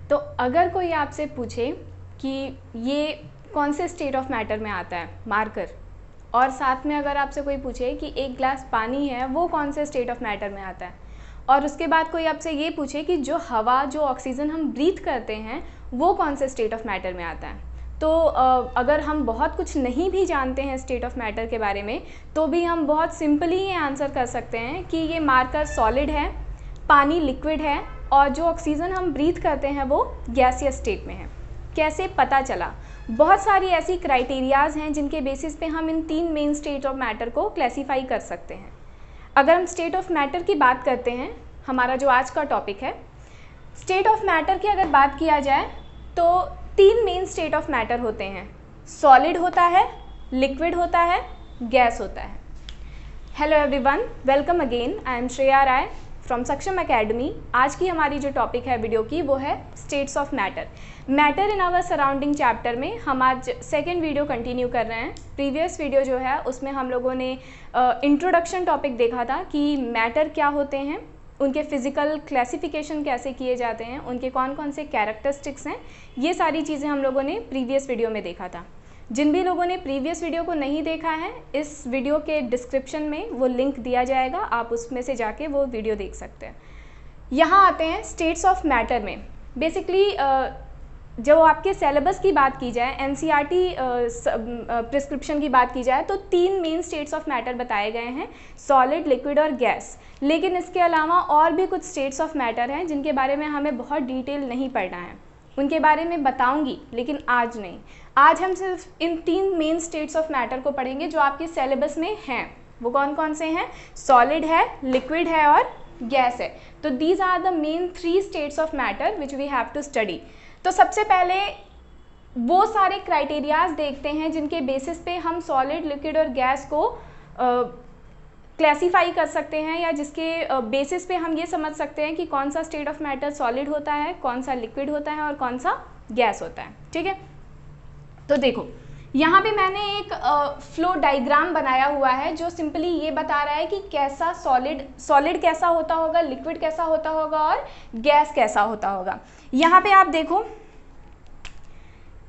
तो अगर कोई आपसे पूछे कि ये कौन से स्टेट ऑफ मैटर में आता है, मार्कर, और साथ में अगर आपसे कोई पूछे कि एक ग्लास पानी है वो कौन से स्टेट ऑफ मैटर में आता है, और उसके बाद कोई आपसे ये पूछे कि जो हवा, जो ऑक्सीजन हम ब्रीथ करते हैं वो कौन से स्टेट ऑफ मैटर में आता है, तो अगर हम बहुत कुछ नहीं भी जानते हैं स्टेट ऑफ मैटर के बारे में, तो भी हम बहुत सिंपली ये आंसर कर सकते हैं कि ये मार्कर सॉलिड है, पानी लिक्विड है, और जो ऑक्सीजन हम ब्रीथ करते हैं वो गैसियस स्टेट में है। कैसे पता चला? बहुत सारी ऐसी क्राइटेरियाज़ हैं जिनके बेसिस पे हम इन 3 मेन स्टेट ऑफ मैटर को क्लासीफाई कर सकते हैं। अगर हम स्टेट ऑफ मैटर की बात करते हैं, हमारा जो आज का टॉपिक है, स्टेट ऑफ मैटर की अगर बात किया जाए तो 3 मेन स्टेट ऑफ मैटर होते हैं। सॉलिड होता है, लिक्विड होता है, गैस होता है। Hello everyone, welcome again. I am Shreya Rai from Saksham Academy. आज की हमारी जो टॉपिक है वीडियो की वो है states of matter. Matter in our surrounding chapter में हम आज सेकेंड वीडियो कंटिन्यू कर रहे हैं। प्रीवियस वीडियो जो है उसमें हम लोगों ने इंट्रोडक्शन टॉपिक देखा था कि मैटर क्या होते हैं, उनके फिज़िकल क्लासिफिकेशन कैसे किए जाते हैं, उनके कौन कौन से कैरेक्टरिस्टिक्स हैं, ये सारी चीज़ें हम लोगों ने प्रीवियस वीडियो में देखा था। जिन भी लोगों ने प्रीवियस वीडियो को नहीं देखा है, इस वीडियो के डिस्क्रिप्शन में वो लिंक दिया जाएगा, आप उसमें से जाके वो वीडियो देख सकते हैं। यहाँ आते हैं स्टेट्स ऑफ मैटर में। बेसिकली जो आपके सिलेबस की बात की जाए, एनसीईआरटी प्रिस्क्रिप्शन की बात की जाए, तो 3 मेन स्टेट्स ऑफ मैटर बताए गए हैं, सॉलिड, लिक्विड और गैस। लेकिन इसके अलावा और भी कुछ स्टेट्स ऑफ मैटर हैं जिनके बारे में हमें बहुत डिटेल नहीं पढ़ना है, उनके बारे में बताऊंगी, लेकिन आज नहीं। आज हम सिर्फ इन 3 मेन स्टेट्स ऑफ मैटर को पढ़ेंगे जो आपके सिलेबस में हैं। वो कौन कौन से हैं? सॉलिड है, लिक्विड है और गैस है। तो these are the main 3 states of matter which we have to study. तो सबसे पहले वो सारे क्राइटेरियाज देखते हैं जिनके बेसिस पे हम सॉलिड, लिक्विड और गैस को क्लासीफाई कर सकते हैं, या जिसके बेसिस पे हम ये समझ सकते हैं कि कौन सा स्टेट ऑफ मैटर सॉलिड होता है, कौन सा लिक्विड होता है और कौन सा गैस होता है। ठीक है, तो देखो यहाँ पे मैंने एक फ्लो डायग्राम बनाया हुआ है जो सिंपली ये बता रहा है कि कैसा सॉलिड कैसा होता होगा, लिक्विड कैसा होता होगा और गैस कैसा होता होगा। यहाँ पे आप देखो,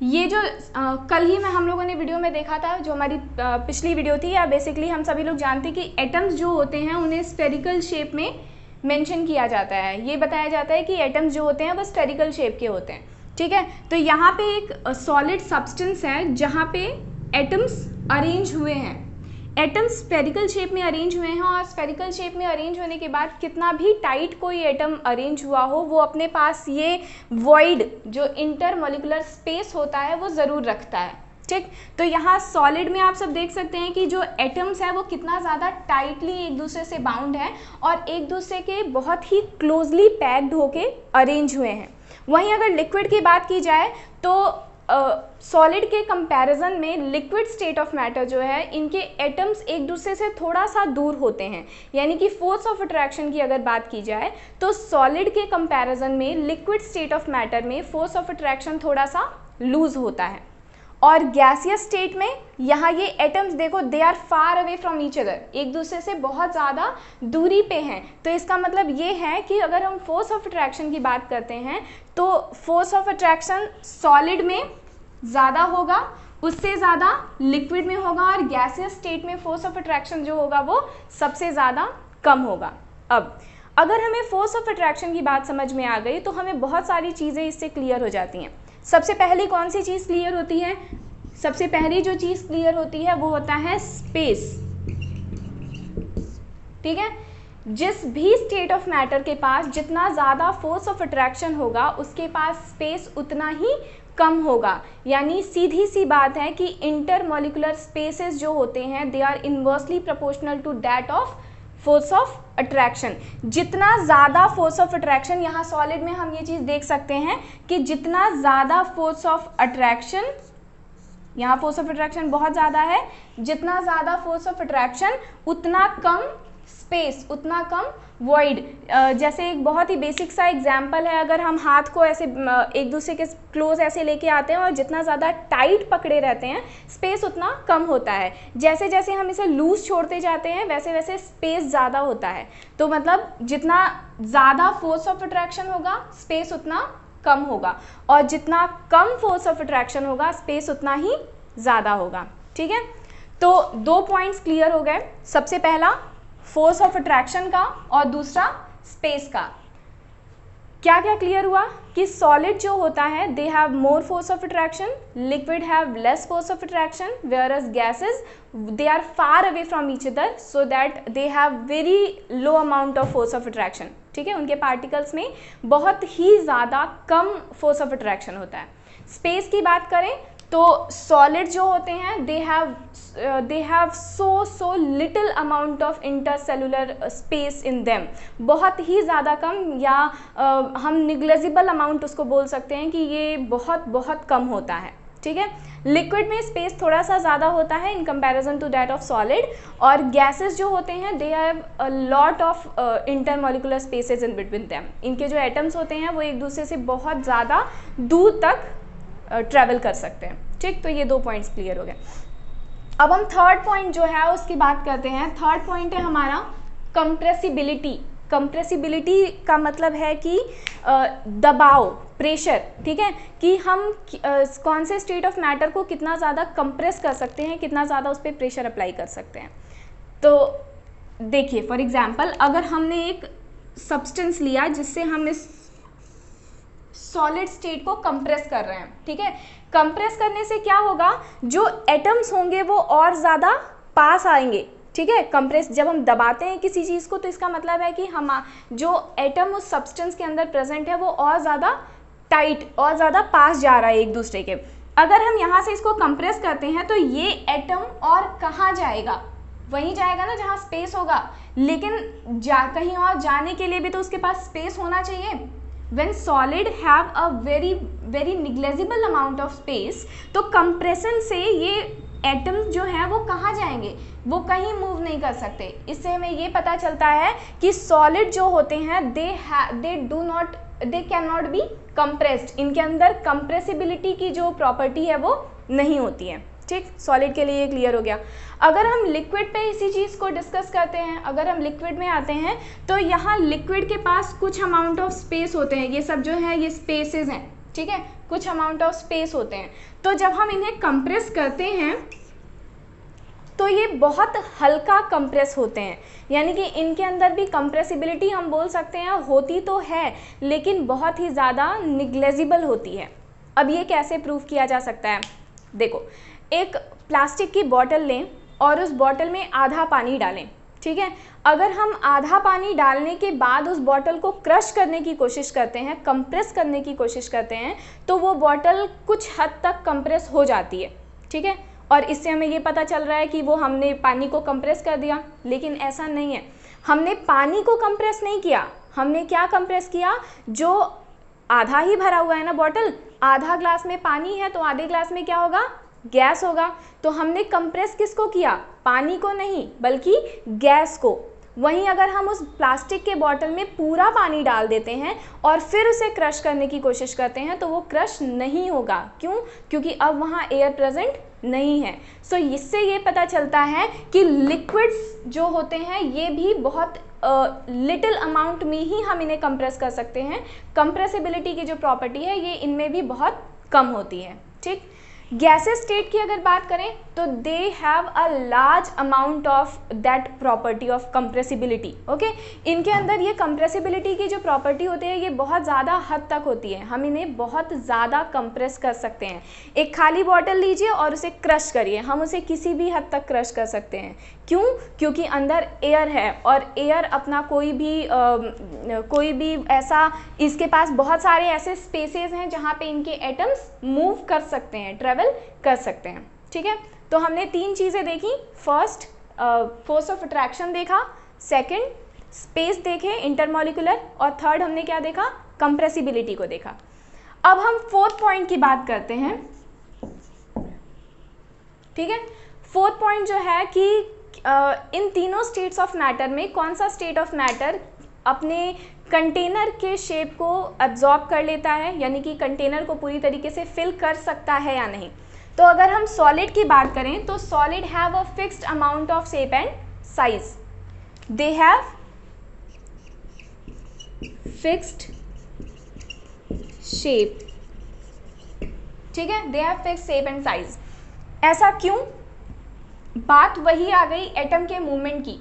ये जो कल ही में हम लोगों ने वीडियो में देखा था, जो हमारी पिछली वीडियो थी, या बेसिकली हम सभी लोग जानते हैं कि एटम्स जो होते हैं उन्हें स्फेरिकल शेप में मेंशन किया जाता है। ये बताया जाता है कि एटम्स जो होते हैं वो स्फेरिकल शेप के होते हैं। ठीक है, तो यहाँ पे एक सॉलिड सब्सटेंस है जहाँ पे एटम्स अरेंज हुए हैं। एटम्स स्फेरिकल शेप में अरेंज हुए हैं, और स्फेरिकल शेप में अरेंज होने के बाद कितना भी टाइट कोई एटम अरेंज हुआ हो, वो अपने पास ये वॉइड जो इंटरमॉलिक्यूलर स्पेस होता है वो ज़रूर रखता है। ठीक, तो यहाँ सॉलिड में आप सब देख सकते हैं कि जो एटम्स है वो कितना ज़्यादा टाइटली एक दूसरे से बाउंड है और एक दूसरे के बहुत ही क्लोजली पैक्ड होके अरेंज हुए हैं। वहीं अगर लिक्विड की बात की जाए तो सॉलिड के कंपैरिजन में लिक्विड स्टेट ऑफ मैटर जो है, इनके एटम्स एक दूसरे से थोड़ा सा दूर होते हैं। यानी कि फोर्स ऑफ अट्रैक्शन की अगर बात की जाए तो सॉलिड के कंपैरिजन में लिक्विड स्टेट ऑफ मैटर में फोर्स ऑफ अट्रैक्शन थोड़ा सा लूज होता है। और गैसियस स्टेट में यहाँ ये एटम्स देखो, they are far away from each other, एक दूसरे से बहुत ज़्यादा दूरी पे हैं। तो इसका मतलब ये है कि अगर हम फोर्स ऑफ अट्रैक्शन की बात करते हैं तो फोर्स ऑफ अट्रैक्शन सॉलिड में ज़्यादा होगा, उससे ज़्यादा लिक्विड में होगा, और गैसियस स्टेट में फोर्स ऑफ अट्रैक्शन जो होगा वो सबसे ज़्यादा कम होगा। अब अगर हमें फोर्स ऑफ अट्रैक्शन की बात समझ में आ गई तो हमें बहुत सारी चीज़ें इससे क्लियर हो जाती हैं। सबसे पहली कौन सी चीज़ क्लियर होती है? सबसे पहली जो चीज़ क्लियर होती है वो होता है स्पेस। ठीक है, जिस भी स्टेट ऑफ मैटर के पास जितना ज़्यादा फोर्स ऑफ अट्रैक्शन होगा उसके पास स्पेस उतना ही कम होगा। यानी सीधी सी बात है कि इंटरमॉलिक्यूलर स्पेसेस जो होते हैं they are inversely proportional to that of force of attraction. जितना ज़्यादा फोर्स ऑफ अट्रैक्शन, यहाँ सॉलिड में हम ये चीज़ देख सकते हैं कि जितना ज़्यादा फोर्स ऑफ अट्रैक्शन, यहाँ फोर्स ऑफ अट्रैक्शन बहुत ज़्यादा है, जितना ज़्यादा फोर्स ऑफ अट्रैक्शन उतना कम स्पेस, उतना कम वॉइड। जैसे एक बहुत ही बेसिक सा एग्जाम्पल है, अगर हम हाथ को ऐसे एक दूसरे के क्लोज ऐसे लेके आते हैं और जितना ज़्यादा टाइट पकड़े रहते हैं स्पेस उतना कम होता है। जैसे जैसे हम इसे लूज छोड़ते जाते हैं वैसे वैसे स्पेस ज़्यादा होता है। तो मतलब जितना ज़्यादा फोर्स ऑफ अट्रैक्शन होगा स्पेस उतना कम होगा, और जितना कम फोर्स ऑफ अट्रैक्शन होगा स्पेस उतना ही ज़्यादा होगा। ठीक है, तो 2 पॉइंट्स क्लियर हो गए, सबसे पहला फोर्स ऑफ अट्रैक्शन का और दूसरा स्पेस का। क्या क्या क्लियर हुआ कि सॉलिड जो होता है they have more force of attraction, liquid have less force of attraction, whereas gases they are far away from each other so that they have very low amount of force of attraction. ठीक है, उनके particles में बहुत ही ज़्यादा कम force of attraction होता है। Space की बात करें तो सॉलिड जो होते हैं they have so little amount of intercellular space in them, बहुत ही ज़्यादा कम, या हम निग्लेजिबल अमाउंट उसको बोल सकते हैं कि ये बहुत कम होता है। ठीक है, लिक्विड में स्पेस थोड़ा सा ज़्यादा होता है in comparison to that of solid, और गैसेस जो होते हैं they have a lot of intermolecular spaces in between them. इनके जो एटम्स होते हैं वो एक दूसरे से बहुत ज़्यादा दूर तक ट्रैवल कर सकते हैं। ठीक, तो ये 2 पॉइंट्स क्लियर हो गए। अब हम थर्ड पॉइंट जो है उसकी बात करते हैं। थर्ड पॉइंट है हमारा कंप्रेसिबिलिटी। कंप्रेसिबिलिटी का मतलब है कि दबाव, प्रेशर। ठीक है, कि हम कौन से स्टेट ऑफ मैटर को कितना ज़्यादा कंप्रेस कर सकते हैं, कितना ज़्यादा उस पर प्रेशर अप्लाई कर सकते हैं। तो देखिए फॉर एग्जांपल, अगर हमने एक सब्सटेंस लिया जिससे हम इस सॉलिड स्टेट को कंप्रेस कर रहे हैं। ठीक है, कंप्रेस करने से क्या होगा, जो एटम्स होंगे वो और ज़्यादा पास आएंगे। ठीक है, कंप्रेस जब हम दबाते हैं किसी चीज़ को तो इसका मतलब है कि हम जो एटम उस सब्सटेंस के अंदर प्रेजेंट है वो और ज़्यादा टाइट और ज़्यादा पास जा रहा है एक दूसरे के। अगर हम यहाँ से इसको कंप्रेस करते हैं तो ये एटम और कहाँ जाएगा, वहीं जाएगा ना जहाँ स्पेस होगा, लेकिन कहीं और जाने के लिए भी तो उसके पास स्पेस होना चाहिए। When solid have a very negligible amount of space, तो कंप्रेशन से ये एटम्स जो हैं वो कहाँ जाएंगे, वो कहीं मूव नहीं कर सकते। इससे हमें ये पता चलता है कि सॉलिड जो होते हैं they can not be compressed. इनके अंदर कंप्रेसिबिलिटी की जो प्रॉपर्टी है वो नहीं होती है। ठीक, सॉलिड के लिए ये क्लियर हो गया। अगर हम लिक्विड पे इसी चीज़ को डिस्कस करते हैं, अगर हम लिक्विड में आते हैं तो यहाँ लिक्विड के पास कुछ अमाउंट ऑफ स्पेस होते हैं, ये सब जो है ये स्पेसेस हैं। ठीक है, कुछ अमाउंट ऑफ स्पेस होते हैं, तो जब हम इन्हें कंप्रेस करते हैं तो ये बहुत हल्का कंप्रेस होते हैं, यानी कि इनके अंदर भी कंप्रेसिबिलिटी हम बोल सकते हैं होती तो है, लेकिन बहुत ही ज़्यादा निग्लेजिबल होती है। अब ये कैसे प्रूव किया जा सकता है, देखो एक प्लास्टिक की बॉटल लें और उस बॉटल में आधा पानी डालें। ठीक है, अगर हम आधा पानी डालने के बाद उस बॉटल को क्रश करने की कोशिश करते हैं, कंप्रेस करने की कोशिश करते हैं, तो वो बॉटल कुछ हद तक कंप्रेस हो जाती है। ठीक है, और इससे हमें ये पता चल रहा है कि वो हमने पानी को कंप्रेस कर दिया, लेकिन ऐसा नहीं है। हमने पानी को कंप्रेस नहीं किया, हमने क्या कंप्रेस किया, जो आधा ही भरा हुआ है ना बॉटल, आधा ग्लास में पानी है तो आधे ग्लास में क्या होगा, गैस होगा। तो हमने कंप्रेस किसको किया, पानी को नहीं बल्कि गैस को। वहीं अगर हम उस प्लास्टिक के बॉटल में पूरा पानी डाल देते हैं और फिर उसे क्रश करने की कोशिश करते हैं तो वो क्रश नहीं होगा। क्यों, क्योंकि अब वहाँ एयर प्रेजेंट नहीं है। सो इससे ये पता चलता है कि लिक्विड्स जो होते हैं ये भी बहुत लिटिल अमाउंट में ही हम इन्हें कंप्रेस कर सकते हैं। कंप्रेसिबिलिटी की जो प्रॉपर्टी है ये इनमें भी बहुत कम होती है। ठीक, गैसेस स्टेट की अगर बात करें तो they have a large amount of that property of compressibility. Okay, इनके अंदर ये कंप्रेसिबिलिटी की जो प्रॉपर्टी होती है ये बहुत ज़्यादा हद तक होती है, हम इन्हें बहुत ज़्यादा कंप्रेस कर सकते हैं। एक खाली बॉटल लीजिए और उसे क्रश करिए, हम उसे किसी भी हद तक क्रश कर सकते हैं। क्यों, क्योंकि अंदर एयर है और एयर अपना कोई भी ऐसा, इसके पास बहुत सारे ऐसे स्पेसेस हैं जहाँ पे इनके एटम्स मूव कर सकते हैं, ट्रेवल कर सकते हैं। ठीक है, तो हमने 3 चीज़ें देखी। फर्स्ट फोर्स ऑफ अट्रैक्शन देखा, सेकंड स्पेस देखे इंटरमॉलिकुलर, और थर्ड हमने क्या देखा, कंप्रेसिबिलिटी को देखा। अब हम फोर्थ पॉइंट की बात करते हैं। ठीक है, फोर्थ पॉइंट जो है कि इन तीनों स्टेट्स ऑफ मैटर में कौन सा स्टेट ऑफ मैटर अपने कंटेनर के शेप को एब्जॉर्ब कर लेता है, यानी कि कंटेनर को पूरी तरीके से फिल कर सकता है या नहीं। तो अगर हम सॉलिड की बात करें तो solid have a fixed amount of shape and size, they have fixed shape, ठीक है, they have fixed shape and size. ऐसा क्यों? बात वही आ गई एटम के मूवमेंट की।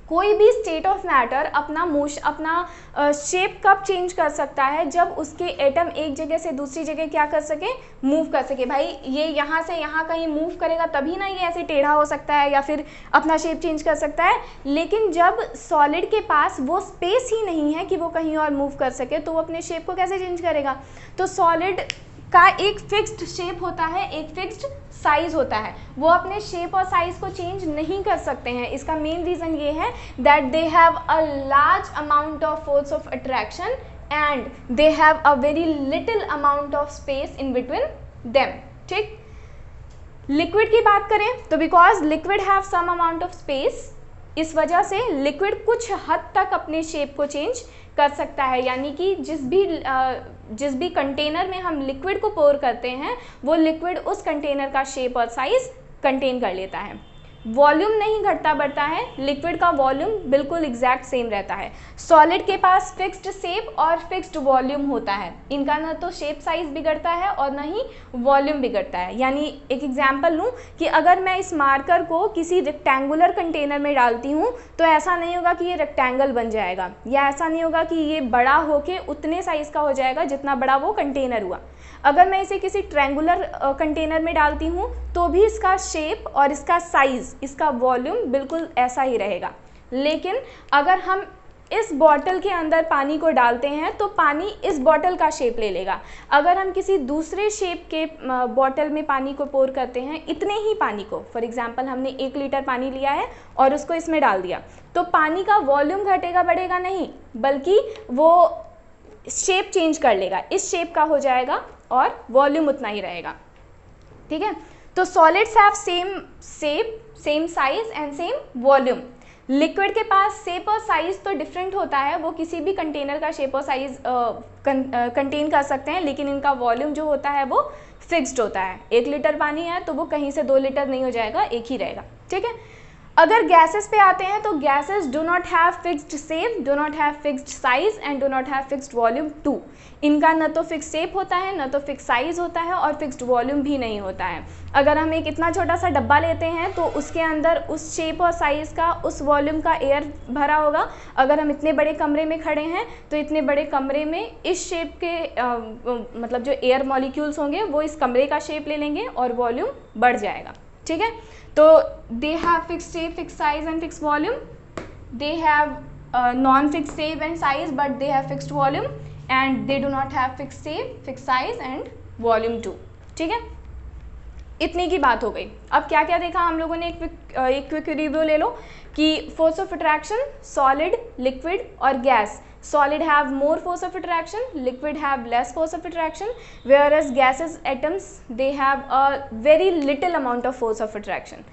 कोई भी स्टेट ऑफ मैटर अपना शेप कब चेंज कर सकता है? जब उसके एटम एक जगह से दूसरी जगह क्या कर सके, मूव कर सके। भाई ये यहाँ से यहाँ कहीं मूव करेगा तभी ना ये ऐसे टेढ़ा हो सकता है या फिर अपना शेप चेंज कर सकता है। लेकिन जब सॉलिड के पास वो स्पेस ही नहीं है कि वो कहीं और मूव कर सके, तो वो अपने शेप को कैसे चेंज करेगा? तो सॉलिड का एक फिक्स्ड शेप होता है, एक फिक्स्ड साइज होता है, वो अपने शेप और साइज को चेंज नहीं कर सकते हैं। इसका मेन रीज़न ये है that they have a large amount of force of attraction and they have a very little amount of space in between them, ठीक। लिक्विड की बात करें तो because liquid have some amount of space, इस वजह से लिक्विड कुछ हद तक अपने शेप को चेंज कर सकता है। यानी कि जिस भी कंटेनर में हम लिक्विड को पोर करते हैं, वो लिक्विड उस कंटेनर का शेप और साइज कंटेन कर लेता है। वॉल्यूम नहीं घटता बढ़ता है, लिक्विड का वॉल्यूम बिल्कुल एग्जैक्ट सेम रहता है। सॉलिड के पास फिक्स्ड शेप और फिक्स्ड वॉल्यूम होता है, इनका ना तो शेप साइज बिगड़ता है और ना ही वॉल्यूम बिगड़ता है। यानी एक एग्जांपल लूँ कि अगर मैं इस मार्कर को किसी रेक्टेंगुलर कंटेनर में डालती हूँ तो ऐसा नहीं होगा कि ये रेक्टेंगल बन जाएगा, या ऐसा नहीं होगा कि ये बड़ा होके उतने साइज़ का हो जाएगा जितना बड़ा वो कंटेनर हुआ। अगर मैं इसे किसी ट्रायंगुलर कंटेनर में डालती हूँ तो भी इसका शेप और इसका साइज़, इसका वॉल्यूम बिल्कुल ऐसा ही रहेगा। लेकिन अगर हम इस बॉटल के अंदर पानी को डालते हैं तो पानी इस बॉटल का शेप ले लेगा। अगर हम किसी दूसरे शेप के बॉटल में पानी को पोर करते हैं, इतने ही पानी को, फॉर एग्जांपल हमने 1 लीटर पानी लिया है और उसको इसमें डाल दिया, तो पानी का वॉल्यूम घटेगा बढ़ेगा नहीं, बल्कि वो शेप चेंज कर लेगा, इस शेप का हो जाएगा और वॉल्यूम उतना ही रहेगा, ठीक है। तो solids have same shape, same size and same volume. Liquid के पास शेप और साइज तो डिफरेंट होता है, वो किसी भी कंटेनर का शेप और साइज कंटेन कर सकते हैं, लेकिन इनका वॉल्यूम जो होता है वो फिक्स्ड होता है। 1 लीटर पानी है तो वो कहीं से 2 लीटर नहीं हो जाएगा, एक ही रहेगा, ठीक है। अगर गैसेस पे आते हैं तो gases do not have fixed shape, do not have fixed size and do not have fixed volume too. इनका न तो फिक्स शेप होता है, न तो फिक्स साइज होता है और फिक्स्ड वॉल्यूम भी नहीं होता है। अगर हम एक इतना छोटा सा डब्बा लेते हैं तो उसके अंदर उस शेप और साइज़ का, उस वॉल्यूम का एयर भरा होगा। अगर हम इतने बड़े कमरे में खड़े हैं तो इतने बड़े कमरे में इस शेप के मतलब जो एयर मॉलिक्यूल्स होंगे वो इस कमरे का शेप ले लेंगे और वॉल्यूम बढ़ जाएगा, ठीक है। तो they have fix shape, fix size and fix volume. They have non fix shape and size but they have fixed volume and they do not have fix shape, fix size and volume too, ठीक है। इतनी की बात हो गई। अब क्या क्या देखा हम लोगों ने, एक क्विक रिव्यू ले लो कि force of attraction, solid, liquid और gas. Solid have more force of attraction, liquid have less force of attraction, whereas gases, atoms, they have a very little amount of force of attraction.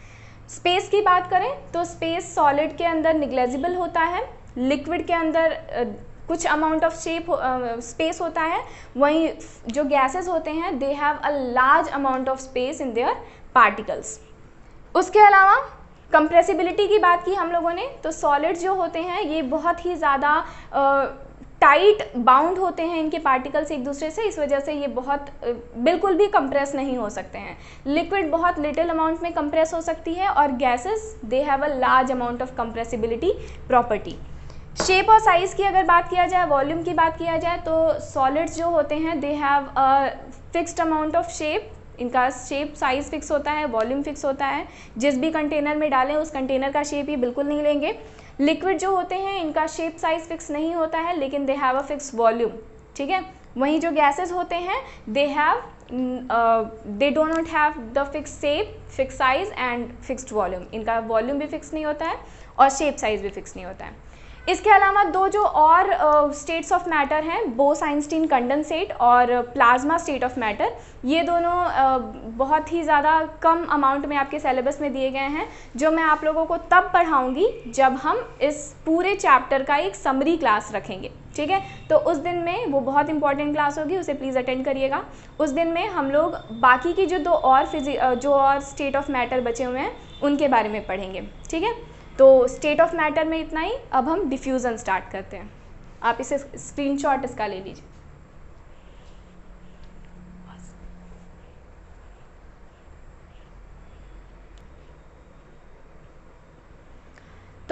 Space की बात करें तो space solid के अंदर negligible होता है, liquid के अंदर कुछ amount of space होता है, वहीं जो gases होते हैं they have a large amount of space in their particles. उसके अलावा कंप्रेसिबिलिटी की बात की हम लोगों ने, तो सॉलिड्स जो होते हैं ये बहुत ही ज़्यादा टाइट बाउंड होते हैं, इनके पार्टिकल्स एक दूसरे से, इस वजह से ये बहुत बिल्कुल भी कंप्रेस नहीं हो सकते हैं। लिक्विड बहुत लिटिल अमाउंट में कंप्रेस हो सकती है और gases they have a large amount of compressibility property. Shape और साइज़ की अगर बात किया जाए, वॉल्यूम की बात किया जाए, तो सॉलिड्स जो होते हैं they have a fixed amount of shape, इनका शेप साइज़ फिक्स होता है, वॉल्यूम फिक्स होता है। जिस भी कंटेनर में डालें उस कंटेनर का शेप ही बिल्कुल नहीं लेंगे। लिक्विड जो होते हैं इनका शेप साइज़ फिक्स नहीं होता है, लेकिन दे हैव अ फिक्स वॉल्यूम, ठीक है। वहीं जो गैसेस होते हैं they do not have the fix shape, fix size and fixed volume. इनका वॉल्यूम भी फिक्स नहीं होता है और शेप साइज़ भी फिक्स नहीं होता है। इसके अलावा दो जो और स्टेट्स ऑफ मैटर हैं, बोस-आइंस्टीन कंडेंसेट और प्लाज्मा स्टेट ऑफ मैटर, ये दोनों बहुत ही ज़्यादा कम अमाउंट में आपके सिलेबस में दिए गए हैं, जो मैं आप लोगों को तब पढ़ाऊंगी जब हम इस पूरे चैप्टर का एक समरी क्लास रखेंगे, ठीक है। तो उस दिन में वो बहुत इंपॉर्टेंट क्लास होगी, उसे प्लीज़ अटेंड करिएगा। उस दिन में हम लोग बाकी की जो और स्टेट ऑफ मैटर बचे हुए हैं उनके बारे में पढ़ेंगे, ठीक है। तो स्टेट ऑफ मैटर में इतना ही। अब हम डिफ्यूज़न स्टार्ट करते हैं। आप इसे स्क्रीनशॉट इसका ले लीजिए।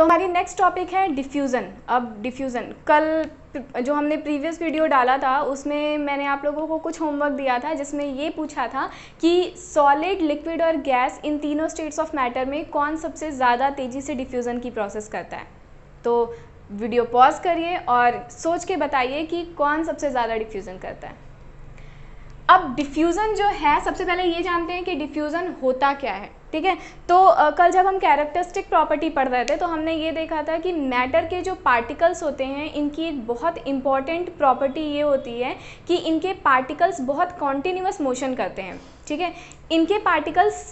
तो हमारी नेक्स्ट टॉपिक है डिफ्यूज़न। अब डिफ्यूज़न, कल जो हमने प्रीवियस वीडियो डाला था उसमें मैंने आप लोगों को कुछ होमवर्क दिया था जिसमें ये पूछा था कि सॉलिड, लिक्विड और गैस, इन तीनों स्टेट्स ऑफ मैटर में कौन सबसे ज़्यादा तेज़ी से डिफ्यूज़न की प्रोसेस करता है। तो वीडियो पॉज करिए और सोच के बताइए कि कौन सबसे ज़्यादा डिफ्यूज़न करता है। अब डिफ्यूज़न जो है, सबसे पहले ये जानते हैं कि डिफ्यूज़न होता क्या है, ठीक है। तो कल जब हम कैरेक्टरिस्टिक प्रॉपर्टी पढ़ रहे थे तो हमने ये देखा था कि मैटर के जो पार्टिकल्स होते हैं इनकी एक बहुत इंपॉर्टेंट प्रॉपर्टी ये होती है कि इनके पार्टिकल्स बहुत कॉन्टिन्यूअस मोशन करते हैं, ठीक है। इनके पार्टिकल्स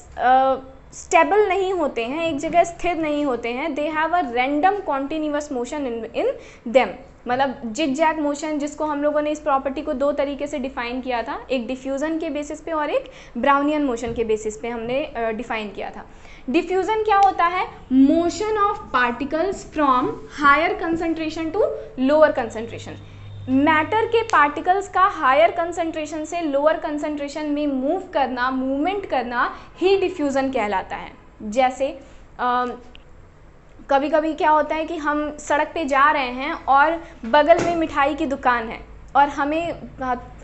स्टेबल नहीं होते हैं, एक जगह स्थिर नहीं होते हैं। They have a random continuous motion in them, मतलब जिग जैग मोशन, जिसको हम लोगों ने इस प्रॉपर्टी को दो तरीके से डिफाइन किया था, एक डिफ्यूज़न के बेसिस पे और एक ब्राउनियन मोशन के बेसिस पे हमने डिफाइन किया था। डिफ्यूज़न क्या होता है? Motion of particles from higher concentration to lower concentration. Matter के पार्टिकल्स का हायर कंसंट्रेशन से लोअर कंसंट्रेशन में मूव करना, मूवमेंट करना ही डिफ्यूज़न कहलाता है। जैसे कभी कभी क्या होता है कि हम सड़क पे जा रहे हैं और बगल में मिठाई की दुकान है और हमें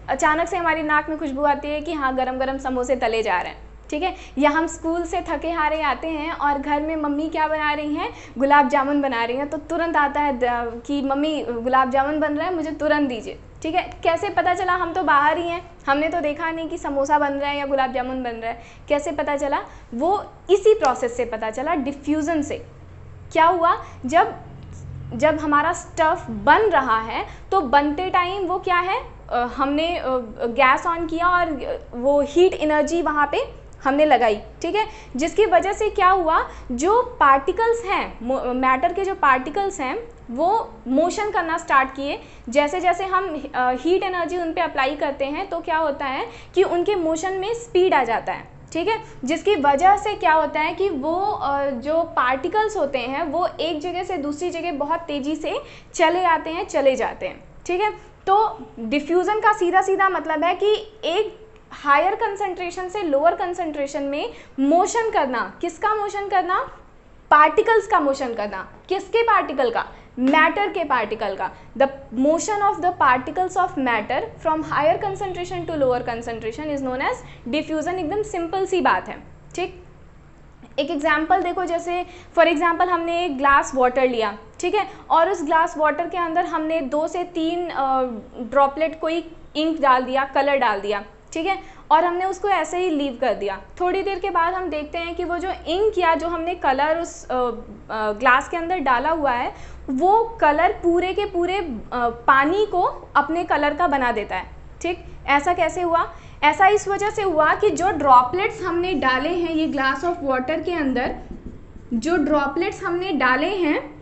अचानक से हमारी नाक में खुशबू आती है कि हाँ गरम गरम समोसे तले जा रहे हैं, ठीक है। या हम स्कूल से थके हारे आते हैं और घर में मम्मी क्या बना रही हैं, गुलाब जामुन बना रही हैं, तो तुरंत आता है कि मम्मी गुलाब जामुन बन रहा है, मुझे तुरंत दीजिए, ठीक है। कैसे पता चला? हम तो बाहर ही हैं, हमने तो देखा नहीं कि समोसा बन रहा है या गुलाब जामुन बन रहा है। कैसे पता चला? वो इसी प्रोसेस से पता चला, डिफ्यूज़न से। क्या हुआ? जब हमारा स्टफ़ बन रहा है तो बनते टाइम वो क्या है, हमने गैस ऑन किया और वो हीट एनर्जी वहाँ पे हमने लगाई, ठीक है। जिसकी वजह से क्या हुआ, जो पार्टिकल्स हैं, मैटर के जो पार्टिकल्स हैं वो मोशन करना स्टार्ट किए। जैसे जैसे हम हीट एनर्जी उन पे अप्लाई करते हैं तो क्या होता है कि उनके मोशन में स्पीड आ जाता है, ठीक है। जिसकी वजह से क्या होता है कि वो जो पार्टिकल्स होते हैं वो एक जगह से दूसरी जगह बहुत तेज़ी से चले आते हैं, चले जाते हैं, ठीक है। तो डिफ्यूज़न का सीधा सीधा मतलब है कि एक हायर कंसंट्रेशन से लोअर कंसंट्रेशन में मोशन करना। किसका मोशन करना? पार्टिकल्स का मोशन करना। किसके पार्टिकल का? मैटर के पार्टिकल का। The motion of the particles of matter from higher concentration to lower concentration is known as diffusion. एकदम सिंपल सी बात है, ठीक। एक एग्जाम्पल देखो, जैसे फॉर एग्जाम्पल हमने एक ग्लास वाटर लिया, ठीक है, और उस ग्लास वाटर के अंदर हमने 2 से 3 ड्रॉपलेट कोई इंक डाल दिया, कलर डाल दिया, ठीक है, और हमने उसको ऐसे ही लीव कर दिया। थोड़ी देर के बाद हम देखते हैं कि वो जो इंक या जो हमने कलर उस ग्लास के अंदर डाला हुआ है वो कलर पूरे के पूरे पानी को अपने कलर का बना देता है, ठीक। ऐसा कैसे हुआ? ऐसा इस वजह से हुआ कि जो ड्रॉपलेट्स हमने डाले हैं ये ग्लास ऑफ वाटर के अंदर, जो ड्रॉपलेट्स हमने डाले हैं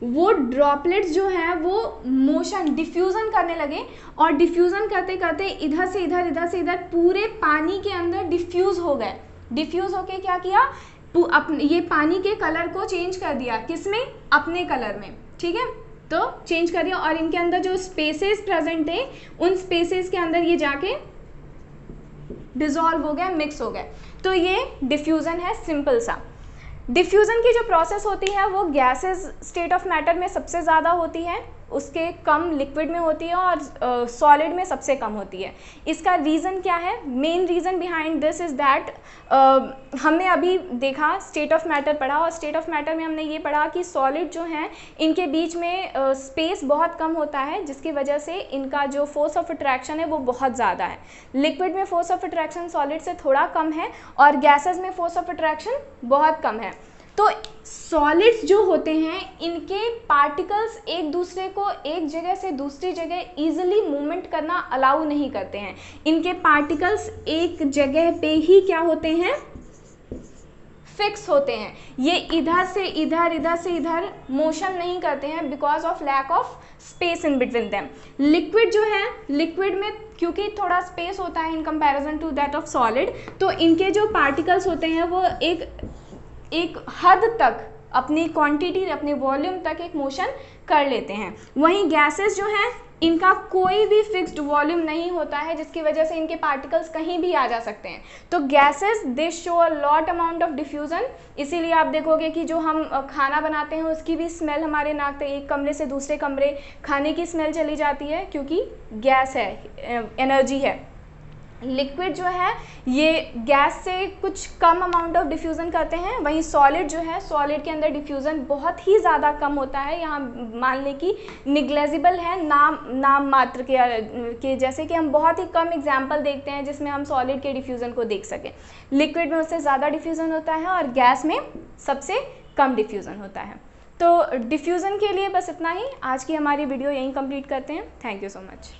वो ड्रॉपलेट्स जो हैं वो मोशन, डिफ्यूज़न करने लगे और डिफ्यूज़न करते करते इधर से इधर, इधर से इधर पूरे पानी के अंदर डिफ्यूज़ हो गए। डिफ्यूज़ होके क्या किया? अपने ये पानी के कलर को चेंज कर दिया। किसमें? अपने कलर में, ठीक है। तो चेंज कर दिया और इनके अंदर जो स्पेसेस प्रेजेंट है उन स्पेसेस के अंदर ये जाके डिसॉल्व हो गया, मिक्स हो गए। तो ये डिफ्यूज़न है, सिंपल सा। डिफ्यूज़न की जो प्रोसेस होती है वो गैसेस स्टेट ऑफ मैटर में सबसे ज़्यादा होती है, उसके कम लिक्विड में होती है और सॉलिड में सबसे कम होती है। इसका रीज़न क्या है? Main reason behind this is that हमने अभी देखा, स्टेट ऑफ मैटर पढ़ा और स्टेट ऑफ मैटर में हमने ये पढ़ा कि सॉलिड जो हैं इनके बीच में स्पेस बहुत कम होता है, जिसकी वजह से इनका जो फोर्स ऑफ अट्रैक्शन है वो बहुत ज़्यादा है। लिक्विड में फोर्स ऑफ अट्रैक्शन सॉलिड से थोड़ा कम है और गैसेस में फोर्स ऑफ अट्रैक्शन बहुत कम है। तो सॉलिड्स जो होते हैं इनके पार्टिकल्स एक दूसरे को एक जगह से दूसरी जगह ईजिली मूवमेंट करना अलाउ नहीं करते हैं। इनके पार्टिकल्स एक जगह पे ही क्या होते हैं? फिक्स होते हैं। ये इधर से इधर, इधर से इधर मोशन नहीं करते हैं because of lack of space in between them. Liquid जो है, लिक्विड में क्योंकि थोड़ा स्पेस होता है in comparison to that of solid, तो इनके जो पार्टिकल्स होते हैं वो एक हद तक अपनी क्वांटिटी, अपने वॉल्यूम तक एक मोशन कर लेते हैं। वहीं गैसेस जो हैं इनका कोई भी फिक्स्ड वॉल्यूम नहीं होता है, जिसकी वजह से इनके पार्टिकल्स कहीं भी आ जा सकते हैं। तो gases they show a lot amount of diffusion, इसीलिए आप देखोगे कि जो हम खाना बनाते हैं उसकी भी स्मेल हमारे नाक तक, एक कमरे से दूसरे कमरे खाने की स्मेल चली जाती है, क्योंकि गैस है, एनर्जी है। लिक्विड जो है ये गैस से कुछ कम अमाउंट ऑफ डिफ्यूज़न करते हैं, वहीं सॉलिड जो है, सॉलिड के अंदर डिफ्यूज़न बहुत ही ज़्यादा कम होता है, यहाँ मान लें कि निग्लेजिबल है, नाम मात्र के जैसे कि हम बहुत ही कम एग्जाम्पल देखते हैं जिसमें हम सॉलिड के डिफ्यूज़न को देख सकें। लिक्विड में उससे ज़्यादा डिफ्यूज़न होता है और गैस में सबसे कम डिफ्यूज़न होता है। तो डिफ्यूज़न के लिए बस इतना ही, आज की हमारी वीडियो यहीं कंप्लीट करते हैं। Thank you so much.